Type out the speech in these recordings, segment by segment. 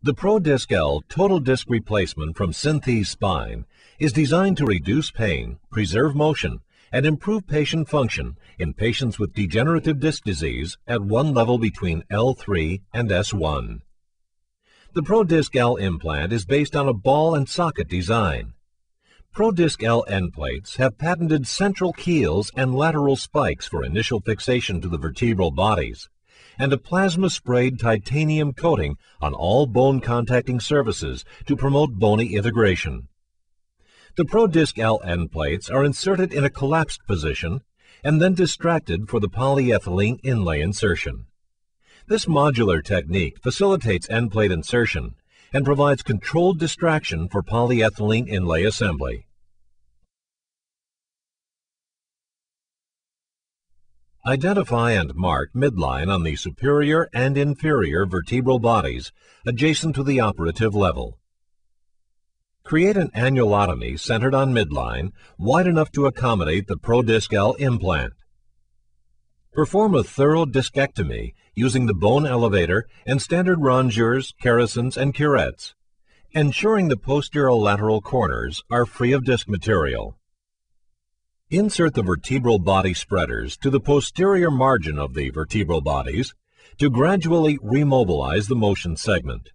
The ProDisc L total disc replacement from Synthes Spine is designed to reduce pain, preserve motion, and improve patient function in patients with degenerative disc disease at one level between L3 and S1. The ProDisc L implant is based on a ball and socket design. ProDisc L end plates have patented central keels and lateral spikes for initial fixation to the vertebral bodies, and a plasma-sprayed titanium coating on all bone-contacting surfaces to promote bony integration. The ProDisc L end plates are inserted in a collapsed position and then distracted for the polyethylene inlay insertion. This modular technique facilitates end plate insertion and provides controlled distraction for polyethylene inlay assembly. Identify and mark midline on the superior and inferior vertebral bodies adjacent to the operative level. Create an annulotomy centered on midline, wide enough to accommodate the ProDisc L implant. Perform a thorough discectomy using the bone elevator and standard rongeurs, Kerrisons, and curettes, ensuring the posterolateral corners are free of disc material. Insert the vertebral body spreaders to the posterior margin of the vertebral bodies to gradually remobilize the motion segment.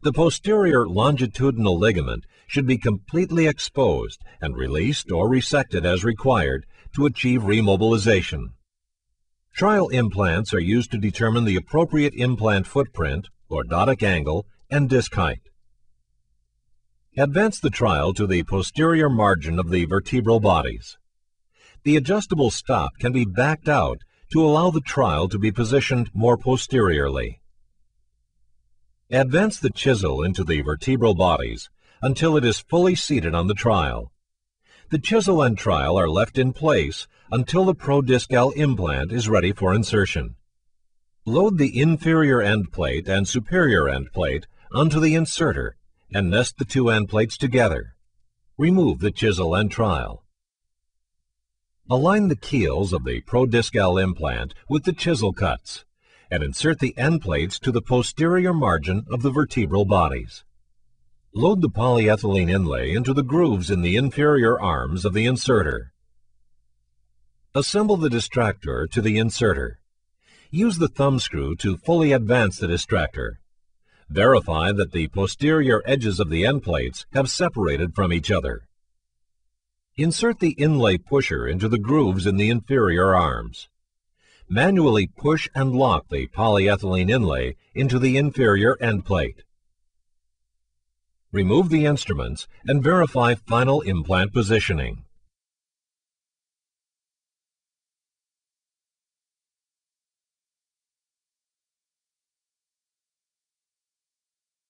The posterior longitudinal ligament should be completely exposed and released or resected as required to achieve remobilization. Trial implants are used to determine the appropriate implant footprint, lordotic angle, and disc height. Advance the trial to the posterior margin of the vertebral bodies. The adjustable stop can be backed out to allow the trial to be positioned more posteriorly. Advance the chisel into the vertebral bodies until it is fully seated on the trial. The chisel and trial are left in place until the ProDisc L implant is ready for insertion. Load the inferior end plate and superior end plate onto the inserter and nest the two end plates together. Remove the chisel and trial. Align the keels of the ProDisc L implant with the chisel cuts and insert the end plates to the posterior margin of the vertebral bodies. Load the polyethylene inlay into the grooves in the inferior arms of the inserter. Assemble the distractor to the inserter. Use the thumb screw to fully advance the distractor. Verify that the posterior edges of the end plates have separated from each other. Insert the inlay pusher into the grooves in the inferior arms. Manually push and lock the polyethylene inlay into the inferior end plate. Remove the instruments and verify final implant positioning.